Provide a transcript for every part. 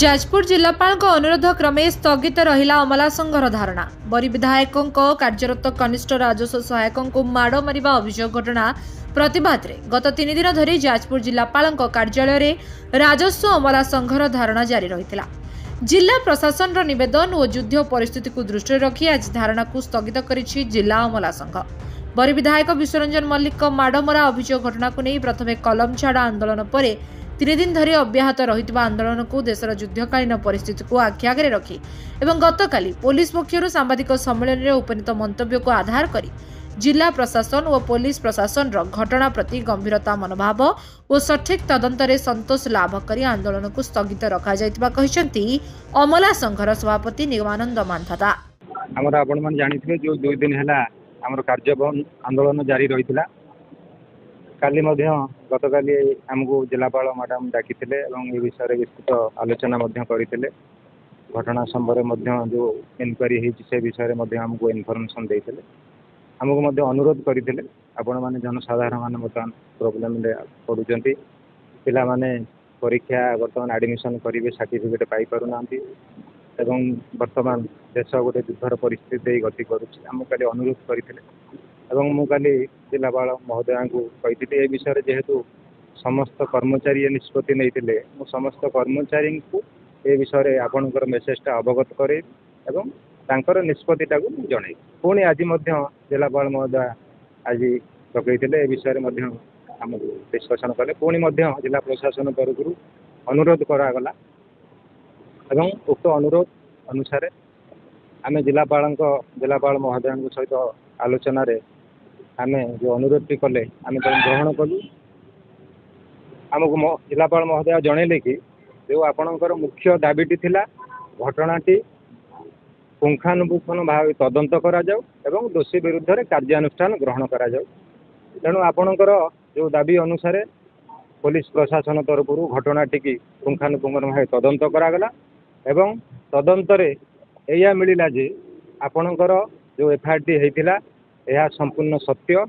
जाजपुर जिलापाल अनुरोध क्रमे स्थगित रहिला अमला संघर धारणा। बरी विधायकों कार्यरत कनिष्ठ राजस्व सहायकों को माड़ मारिबा अभियोग घटना प्रतिवाद रे गत 3 दिन धरी जाजपुर जिलापाल कार्यालय रे राजस्व अमला संघर धारणा जारी रहितिला। जिला प्रशासन रो निवेदन और युद्ध परिस्थिति को दृष्टि रखी आज धारणा को स्थगित करिछि जिला अमला संघ। बरी विधायक विश्वरंजन मल्लिक माड़मरा अभियोग घटना को नहीं प्रथमे कलम छाड़ आंदोलन पर 3 दिन धरी अब्याहत रहितबा आंदोलन को देशर युद्धकालीन परिस्थिति को आखि आगे रखी एवं गतकाली पुलिस पक्षर सांबादिक सम्मेलन में उपनीत मंतव्य को आधार करी जिला प्रशासन और पुलिस प्रशासन घटना प्रति गंभीरता मनोभाव और सठिक तदंत रे संतोष लाभ करी आंदोलन को स्थगित रखा जायतिबा कहिसेंती अमला संघर सभापति निगमानंद मानथता। हमर आपण मन जानिथिबे जो 2 दिन हैला हमर कार्यबन आंदोलन जारी रहितिला। काली गतकाली आमको जिलापाल मैडम डाकी विषय विस्तृत आलोचना करते घटना संबंध जो इनक्वारी से विषय आमको इनफर्मेशन देते आमको अनुरोध करते आपण मैंने जनसाधारण मान बर्तमान प्रोब्लेम पड़ुंट पिला माने परीक्षा बर्तमान एडमिशन करेंगे सर्टिफिकेट पाई पारना बर्तमान देश गोटे युद्धर परिस्थिति गति करुँच अनुरोध करते मु काली जिलापाल महोदय को कही ए विषय जेहेतु समस्त कर्मचारी निष्पत्ति नहीं समस्त कर्मचारी को ए विषय आपणकर मेसेजटा अवगत करे निष्पत्तिटा जन पुणी आज जिलापाल महोदय आज डकईले ए विषय डिस्कसन कले पुणी जिला प्रशासन तरफ अनुरोध करागला उक्त अनुरोध अनुसार आम जिलापाल महोदय सहित आलोचन आम जो अनुरोध कले आम ग्रहण कलु आमको जिलापाल महोदय जनइले कि जो आपणकर मुख्य दाबीटी थिला घटनाटी पुंखानुपुंखन भाव तदंत करा जाऊ एवं दोषी विरुद्ध रे कार्यानुष्ठान ग्रहण करा जाऊ। तेणु आपणकर जो दाबी अनुसार पुलिस प्रशासन तरफ घटनाटी की पुंखानुपुंखन भाव तदंत करागला एवं तदंत रे एया मिलिला जे आपणकर जो एफआईआर टी हेतिला यह संपूर्ण सत्य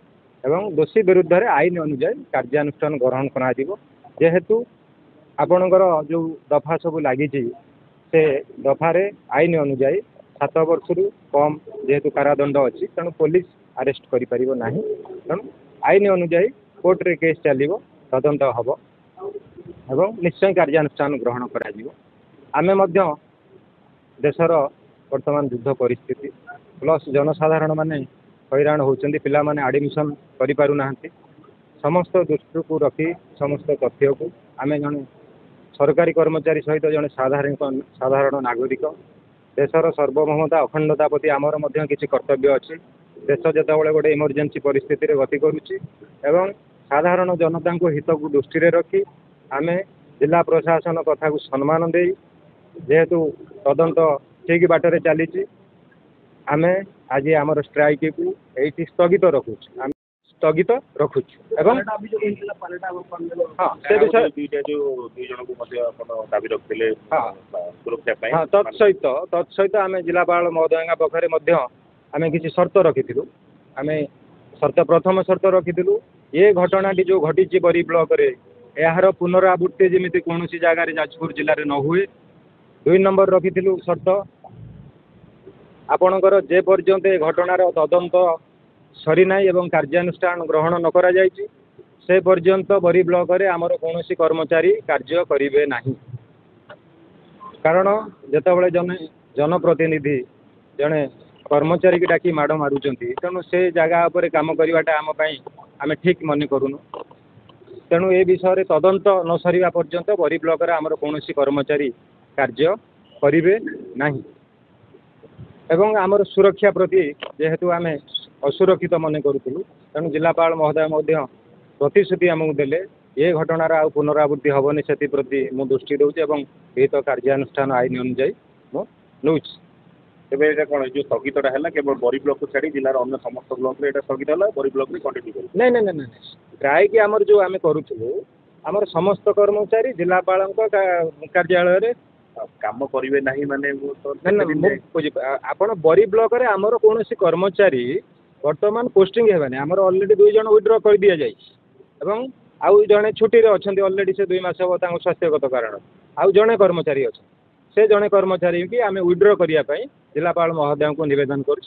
एवं दोषी विरुद्ध रे आईन अनुसार कार्यानुष्ठान ग्रहण करा दिबो। जेहेतु आपणकर जो दफा सब लगी से दफारे आईन अनुसार 7 वर्ष रु कम जेहेतु कारादंड अच्छी तेणु पुलिस अरेस्ट करिपारिबो नाही। तेणु आईन अनुसार कोर्ट रे केस चलिबो तदंत हबो एवं निश्चय कार्यानुष्ठान ग्रहण करा दिबो। आमे मध्य देशर वर्तमान युद्ध परिस्थिति प्लस जनसाधारण माने हैरान होचंदी पिला माने एडमिशन करि पारु नाहंती समस्त दृष्टि को रखी समस्त तथ्य को आमे जने सरकारी कर्मचारी सहित जने साधारण नागरिक देशर सार्वभौमता अखंडता प्रति आमर मध्य किछि कर्तव्य अछि। देश जेतेबेले गोटे इमरजेंसी परिस्थिति रे गति करुछि एवं साधारण जनता को हित को दृष्टि रे रखी आमे जिला प्रशासन कथा को सम्मान दे जेहेतु तदंत ठीक बाटर चली आमे आज आमर स्ट्राइक को एठी स्थगित रखुछ एवं हाँ से विषय तत्सहित आम जिलापाल महोदय पाखे आम किसी शर्त रखी आम प्रथम शर्त रखी ये घटनाटी जो घटी बरी ब्लॉक रे यार पुनरावृत्ति जमी कौन जगार जाजपुर जिले में न हुए। 2 नंबर रखी शर्त आपणकर जे पर्यंत घटनार तदंत सरी ना एवं कार्यानुष्ठान ग्रहण न करा जायछि से पर्यंत बरी ब्लॉक रे आमर कौन कर्मचारी कार्य करिवे नाही। कारण जेतेबेले जनप्रतिनिधि जने कर्मचारी की डाकी माड़ मारुचंती तेणु से जगह पर काम करवाटा आम आम ठीक मन करूनु। तेणु ए विषय तदंत न सरीवा पर्यंत बरी ब्लॉक रे आमर कौन कर्मचारी कार्य करिवे नाही एवं आमर सुरक्षा प्रति जेहेतु आम असुरक्षित मन करूँ तेणु जिलापाल महोदय प्रतिश्रुति आमको देले ये घटनार आ पुनरावृत्ति हेनी से प्रति मु दृष्टि दूसरी विहित कार्यानुष्ठान आईन अनुजाई मुझे तेज कौन जो स्थगित है केवल बरी ब्लॉक को छाड़ी जिलार अन्य समस्त ब्लॉक में स्थगित है बरी ब्लॉक में कंटिन्यू नहीं नहीं नहीं स्ट्राइक आमर जो आम करूँ आमर समस्त कर्मचारी जिलापाल कार्यालय काम करेंगे नहीं माने आपण बरी ब्लॉक रे आमर कौन कर्मचारी वर्तमान पोस्टिंग हेबानी आमर ऑलरेडी 2 जन विड्रॉ कर दिया जाय एवं आउ जड़े छुट्टी रे अच्छा ऑलरेडी से 2 मास स्वास्थ्यगत कारण आउ जड़े कर्मचारी अच्छा से जड़े कर्मचारी की आम विड्र करने जिलापाल महोदय को नवेदन कर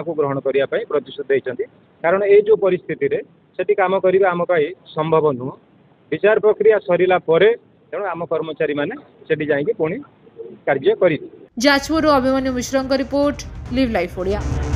ग्रहण करने प्रतिश्रुत देते कारण ये जो परिस्थिति रे से काम करने आम संभव नुह विचार प्रक्रिया सरला तेणु आम कर्मचारी मैंने से जाकि पुणी कार्य कर जाजपुर अभिमन्यु मिश्र रिपोर्ट लिव लाइफ ओडिया।